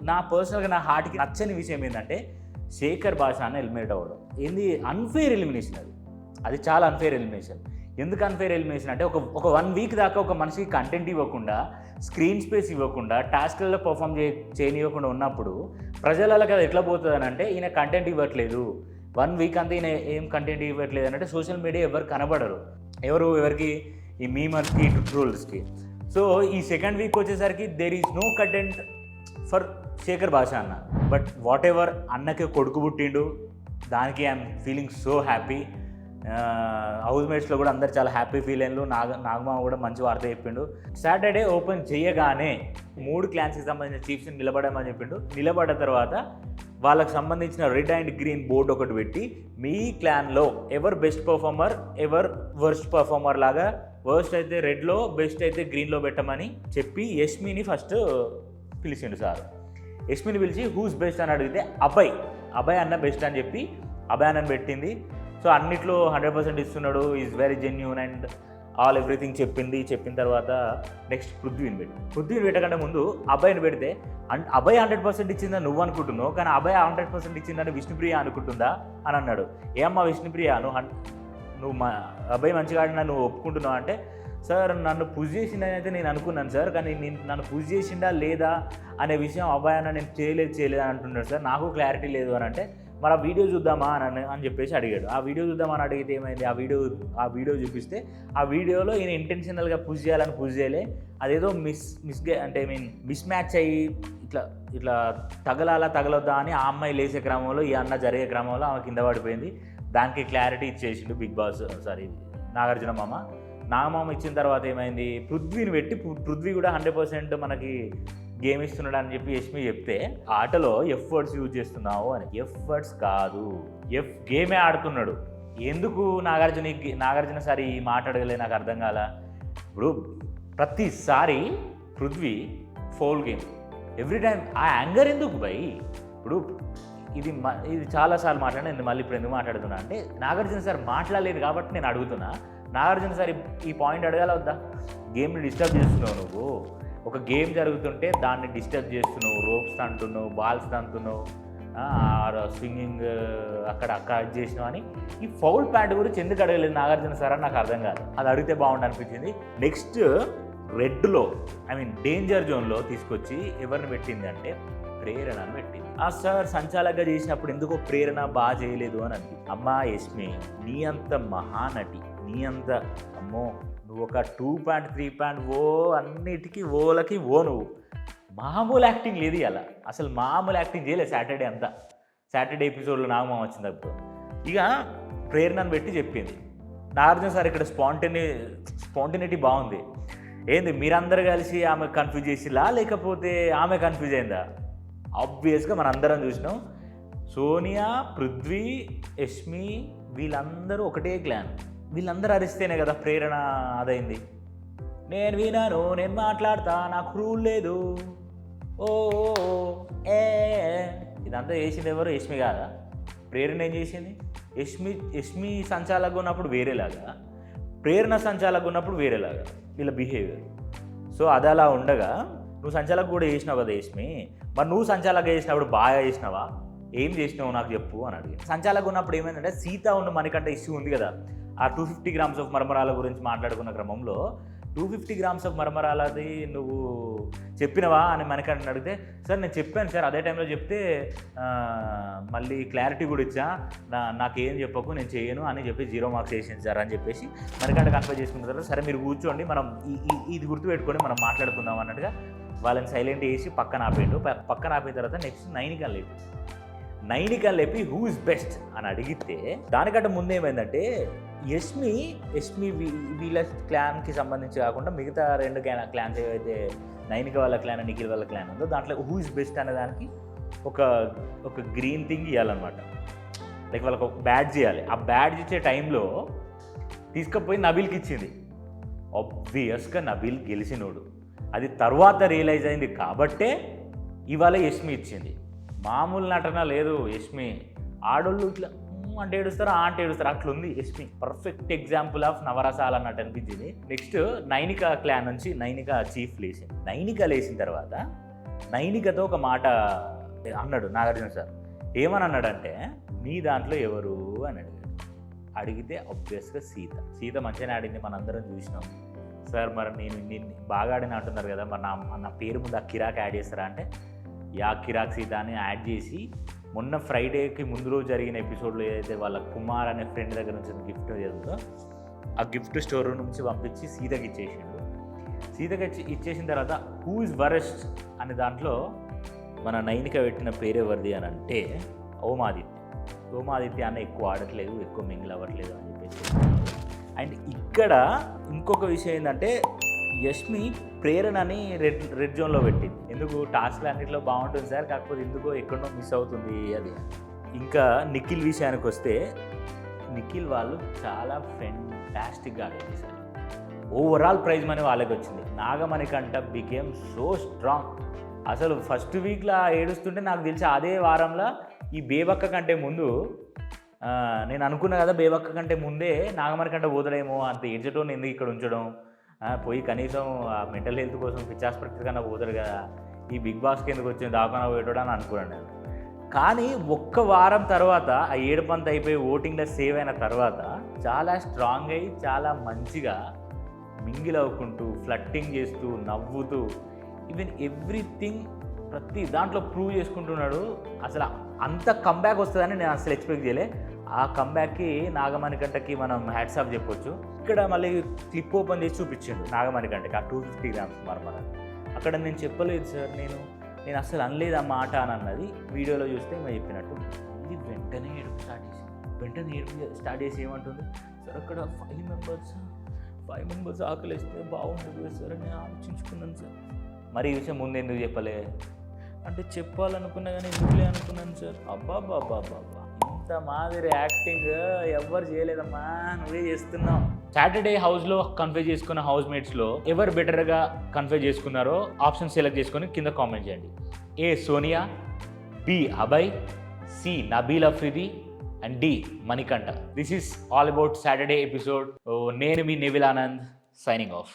నా పర్సనల్గా నా హార్ట్కి నచ్చని విషయం ఏంటంటే శేఖర్ భాష అన్న ఎలిమినేట్ అవ్వడం. ఏంది అన్ఫెయిర్ ఎలిమినేషన్ అది చాలా అన్ఫెయిర్ ఎలిమినేషన్. ఎందుకు అన్ఫెయిర్ ఎలిమినేషన్ అంటే ఒక 1 వీక్ దాకా ఒక మనిషికి కంటెంట్ ఇవ్వకుండా, స్క్రీన్ స్పేస్ ఇవ్వకుండా, టాస్క్లలో పర్ఫామ్ చేయనివ్వకుండా ఉన్నప్పుడు ప్రజలకు అది ఎట్లా పోతుంది అని అంటే ఈయన కంటెంట్ ఇవ్వట్లేదు, 1 వీక్ అంతా ఈయన ఏం కంటెంట్ ఇవ్వట్లేదు అంటే సోషల్ మీడియా ఎవరు కనబడరు, ఎవరికి ఈ మీమర్స్కి ట్రోల్స్కి. సో ఈ సెకండ్ వీక్ వచ్చేసరికి there is no content for Shekhar Basha అన్న. బట్ వాట్ ఎవర్, అన్నకి కొడుకు పుట్టిండు, దానికి I'm feeling so happy. House మేట్స్లో కూడా అందరు చాలా హ్యాపీ ఫీల్ అయినారు. నాగమామ కూడా మంచి వార్త చెప్పిండు. సాటర్డే ఓపెన్ చేయగానే 3 క్లాన్స్కి సంబంధించిన చీఫ్స్ని నిలబడమని చెప్పిండు. నిలబడ్డ తర్వాత వాళ్ళకి సంబంధించిన రెడ్ అండ్ గ్రీన్ బోర్డు ఒకటి పెట్టి మీ క్లాన్లో ఎవరు బెస్ట్ పర్ఫార్మర్, ఎవరు వర్స్ట్ పర్ఫార్మర్ లాగా, వర్స్ట్ అయితే రెడ్లో, బెస్ట్ అయితే గ్రీన్లో పెట్టమని చెప్పి యష్మిని ఫస్ట్ పిలిచిండు సార్. యష్మిని పిలిచి హూస్ బెస్ట్ అని అడిగితే అభయ్ అన్న బెస్ట్ అని చెప్పి అభయ్ అన్నని పెట్టింది. సో అన్నిట్లో 100% ఇస్తున్నాడు, is very genuine and everything చెప్పిన తర్వాత నెక్స్ట్ పృథ్వీని పెట్టకంటే ముందు అభయ్ని పెడితే అభయ్ 100% ఇచ్చిందని నువ్వు అనుకుంటున్నావు, కానీ అభయ్ 100% ఇచ్చిందని విష్ణుప్రియ అనుకుంటుందా అని అన్నాడు. ఏమ్మా విష్ణుప్రియ, నువ్వు అభయ్ మంచిగా ఆడినా నువ్వు ఒప్పుకుంటున్నావు అంటే, సార్ నన్ను పుష్ చేసిండని అయితే నేను అనుకున్నాను సార్, కానీ నన్ను పుష్ చేసిండా లేదా అనే విషయం అభయ్ అన్న నేను చేయలేదు అని అంటున్నాడు సార్, నాకు క్లారిటీ లేదు అని అంటే, మరి ఆ వీడియో చూద్దామా అని చెప్పేసి అడిగాడు. ఆ వీడియో చూద్దామని అడిగితే ఏమైంది, ఆ వీడియో చూపిస్తే ఆ వీడియోలో ఈయన ఇంటెన్షనల్గా పుష్ చేయలే, అదేదో మిస్ మ్యాచ్ అయ్యి ఇట్లా తగలొద్దా అని ఆ అమ్మాయి లేసే క్రమంలో ఈ అన్న జరిగే క్రమంలో ఆమె కింద పడిపోయింది. దానికి క్లారిటీ ఇచ్చేసిండు నాగార్జున నాగమామ ఇచ్చిన తర్వాత ఏమైంది, పృథ్వీని పెట్టి పృథ్వీ కూడా 100% మనకి గేమ్ ఇస్తున్నాడు అని చెప్పి యష్మి చెప్తే, ఆటలో ఎఫర్ట్స్ యూజ్ చేస్తున్నావు అని. ఎఫర్ట్స్ కాదు, గేమే ఆడుతున్నాడు. ఎందుకు నాగార్జున సారి ఈ మాట అడగలే నాకు అర్థం కాల. ఇప్పుడు ప్రతిసారి Prithvi foul game every time. ఆ యాంగర్ ఎందుకు భయ్? ఇప్పుడు ఇది చాలాసార్లు మాట్లాడినా, మళ్ళీ ఇప్పుడు ఎందుకు మాట్లాడుతున్నా అంటే, నాగార్జున సార్ మాట్లాడలేదు కాబట్టి నేను అడుగుతున్నా. నాగార్జున సార్ ఈ పాయింట్ అడగాల వద్దా? గేమ్ని డిస్టర్బ్ చేస్తున్నావు నువ్వు, ఒక గేమ్ జరుగుతుంటే దాన్ని డిస్టర్బ్ చేస్తున్నావు, రోప్స్ అంటున్నావు, బాల్స్ అంటున్నావు, స్వింగింగ్ అక్కడ చేసినావు అని. ఈ ఫౌల్ ప్యాంట్ గురించి ఎందుకు అడగలేదు నాగార్జున సార్ అని నాకు అర్థం కాదు. అది అడిగితే బాగుండు అనిపించింది. నెక్స్ట్ రెడ్లో డేంజర్ జోన్లో తీసుకొచ్చి ఎవరిని పెట్టింది అంటే ప్రేరణను పెట్టింది. ఆ సార్ సంచాలకంగా చేసినప్పుడు ఎందుకో ప్రేరణ బాగా చేయలేదు అని అనిపించింది. అమ్మా యష్మి, నీ అంత మహానటి, నీ అంత అమ్మో, నువ్వు ఒక 2.3 అన్నిటికీ ఓలకి నువ్వు మామూలు యాక్టింగ్ లేదు ఇలా, అసలు మామూలు యాక్టింగ్ చేయలేదు సాటర్డే ఎపిసోడ్లో నాగమామ వచ్చినప్పుడు. ఇక ప్రేరణను పెట్టి చెప్పింది. నాగార్జున సార్ ఇక్కడ స్పాంటినిటీ బాగుంది. ఏంది మీరందరూ కలిసి ఆమె కన్ఫ్యూజ్ చేసిలా, లేకపోతే ఆమె కన్ఫ్యూజ్ అయిందా? ఆబ్వియస్గా మన అందరం చూసినాం, సోనియా, పృథ్వీ, యష్మి వీళ్ళందరూ ఒకటే క్లాన్. వీళ్ళందరూ అరిస్తేనే కదా ప్రేరణ అదైంది. నేను వినాను, నేను మాట్లాడతా, నాకు రూల్ లేదు, ఓ ఇదంతా చేసింది ఎవరు? యష్మి కాదా? ప్రేరణ ఏం చేసింది? యష్మి సంచాలకుగా ఉన్నప్పుడు వేరేలాగా, ప్రేరణ సంచాలకుగా ఉన్నప్పుడు వేరేలాగా వీళ్ళ బిహేవియర్. సో అది అలా ఉండగా నువ్వు సంచాలకు కూడా చేసినావు కదా యష్మి, మరి నువ్వు సంచాలక చేసినప్పుడు బాగా చేసినావా, ఏం చేసినావు నాకు చెప్పు అని అడిగి. సంచాలకు ఉన్నప్పుడు ఏమైందంటే సీత ఉన్న మనకంటే ఇష్యూ ఉంది కదా, ఆ 250 grams ఆఫ్ మరమరాల గురించి మాట్లాడుకున్న క్రమంలో 250 grams ఆఫ్ మరమరాలది నువ్వు చెప్పినవా అని మనకంటే అడిగితే, సార్ నేను చెప్పాను సార్, అదే టైంలో చెప్తే మళ్ళీ క్లారిటీ కూడా ఇచ్చా, నాకేం చెప్పకు, నేను చేయను అని చెప్పి 0 మార్క్స్ వేసింది సార్ అని చెప్పేసి మనకంటే కన్ఫర్మ్ చేసుకున్న తర్వాత, సరే మీరు కూర్చోండి, మనం ఇది గుర్తుపెట్టుకొని మనం మాట్లాడుకుందాం అన్నట్టుగా వాళ్ళని సైలెంట్ చేసి పక్కన ఆపిన తర్వాత నెక్స్ట్ నైనికా లేపి హూ ఇస్ బెస్ట్ అని అడిగితే, దానికంటే ముందు ఏమైందంటే యష్మి వీళ్ళ క్లాన్కి సంబంధించి కాకుండా మిగతా 2 క్లాన్స్ ఏవైతే నైనిక వాళ్ళ క్లాన్, నిఖిల్ వాళ్ళ క్లాన్ ఉందో దాంట్లో హూ ఇస్ బెస్ట్ అనే దానికి ఒక గ్రీన్ థింగ్ ఇవ్వాలన్నమాట. లైక్ వాళ్ళకి ఒక బ్యాడ్జ్ ఇవ్వాలి. ఆ బ్యాడ్జ్ ఇచ్చే టైంలో తీసుకుపోయి నబీల్కి ఇచ్చింది. ఆబ్వియస్గా నబీల్ గెలిచినోడు, అది తర్వాత రియలైజ్ అయింది కాబట్టే ఇవాళ యష్మి ఇచ్చింది. మామూలు నటన లేదు యష్మి. ఆడోళ్ళు ఇట్లా అంటే ఏడుస్తారు, అంటే ఏడుస్తారు, అట్లుంది యష్మి. పర్ఫెక్ట్ ఎగ్జాంపుల్ ఆఫ్ నవరసాలు అన్నట్టు అనిపించింది. నెక్స్ట్ నైనిక క్లాన్ నుంచి నైనిక చీఫ్ లేచింది. నైనిక లేచిన తర్వాత నైనికతో ఒక మాట అన్నాడు నాగార్జున సార్. ఏమని అన్నాడంటే, మీ దాంట్లో ఎవరు అని అడిగితే ఆబ్వియస్గా సీత మంచిగానే ఆడింది, మనందరం చూసినాం సార్. మరి నేను బాగా ఆడిన అంటున్నారు కదా, మరి నా పేరు ముందు ఆ కిరాక్ యాడ్ చేస్తారా అంటే, యా కిరాక్ సీత అని యాడ్ చేసి మొన్న ఫ్రైడేకి ముందు రోజు జరిగిన ఎపిసోడ్లో ఏదైతే వాళ్ళ కుమార్ అనే ఫ్రెండ్ దగ్గర నుంచి గిఫ్ట్ చేస్తుందో ఆ గిఫ్ట్ స్టోర్ నుంచి పంపించి సీతకి ఇచ్చేసిండు. సీతకి ఇచ్చేసిన తర్వాత హూ ఇస్ వరెస్ట్ అనే దాంట్లో మన నైనిక పెట్టిన పేరు ఎవరిది అని అంటే ఓమాదిత్య అన్న ఎక్కువ ఆడట్లేదు, ఎక్కువ మింగిల్ అవ్వట్లేదు అని చెప్పేసి. అండ్ ఇక్కడ ఇంకొక విషయం ఏంటంటే, యష్మి ప్రేరణని రెడ్ జోన్లో పెట్టింది. ఎందుకు టాస్క్లు అన్నింటిలో బాగుంటుంది సార్, కాకపోతే ఎందుకో ఎక్కడో మిస్ అవుతుంది అది. ఇంకా నిఖిల్ విషయానికి వస్తే, నిఖిల్ వాళ్ళు చాలా ఫెంటాస్టిక్గా ఆడింది సార్. ఓవరాల్ ప్రైజ్ మనీ వాళ్ళకి వచ్చింది. Nagamanikanta became so strong. అసలు ఫస్ట్ వీక్లో ఏడుస్తుంటే నాకు తెలిసి అదే వారంలో ఈ బేబక్క కంటే ముందు నేను అనుకున్నా కదా, బేబక్క కంటే ముందే నాగమణికంట పోతాడేమో, అంత ఏడ్చటోని ఎందుకు ఇక్కడ ఉంచడం, పోయి కనీసం మెంటల్ హెల్త్ కోసం పిచ్చి ఆసుపత్రి కన్నా పోతాడు కదా, ఈ బిగ్ బాస్కి ఎందుకు వచ్చింది దాకా పోయేటోడు అని అనుకున్నాను నేను. కానీ ఒక్క వారం తర్వాత ఆ ఏడుపంత అయిపోయి ఓటింగ్లో సేవ్ అయిన తర్వాత చాలా స్ట్రాంగ్ అయ్యి చాలా మంచిగా మింగిల్ అవ్వుకుంటూ ఫ్లట్టింగ్ చేస్తూ నవ్వుతూ ఈవెన్ ఎవ్రీథింగ్ ప్రతి దాంట్లో ప్రూవ్ చేసుకుంటున్నాడు. అసలు అంత కంబ్యాక్ వస్తుందని నేను అసలు ఎక్స్పెక్ట్ చేయలే. ఆ కంబ్యాక్కి నాగమణికంటకి మనం హ్యాట్స్ ఆఫ్ చెప్పొచ్చు. ఇక్కడ మళ్ళీ క్లిప్ ఓపెన్ చేసి చూపించాడు నాగమణికంటకి ఆ 250 గ్రామ్స్ మరమర. అక్కడ నేను చెప్పలేదు సార్, నేను అసలు అనలేదు ఆ మాట అని అన్నది. వీడియోలో చూస్తే మేము చెప్పినట్టు ఇది వెంటనే ఏడుపు స్టార్ట్ చేసి ఏమంటుంది సార్, అక్కడ 5 మెంబర్స్ ఆకలిస్తే బాగుంటుంది సార్ అని నేను ఆలోచించుకున్నాను సార్. మరి ఈ విషయం ముందు ఎందుకు చెప్పలే అంటే, చెప్పాలనుకున్నా కానీ ఎందుకులే అనుకున్నాను సార్. అబ్బాబ్బాబ్బా, ఇంత మాదిరి యాక్టింగ్ ఎవ్వరు చేయలేదమ్మా, నువ్వే చేస్తున్నావు. సాటర్డే హౌస్లో కన్ఫ్యూజ్ చేసుకున్న హౌస్ మేట్స్లో ఎవరు బెటర్గా కన్ఫ్యూజ్ చేసుకున్నారో ఆప్షన్ సెలెక్ట్ చేసుకొని కింద కామెంట్ చేయండి. A Sonia, B Abhay, C Nabeel Afridi and D Manikanta. This is all about Saturday episode. నేను మీ నివిల్ ఆనంద్ సైనింగ్ ఆఫ్.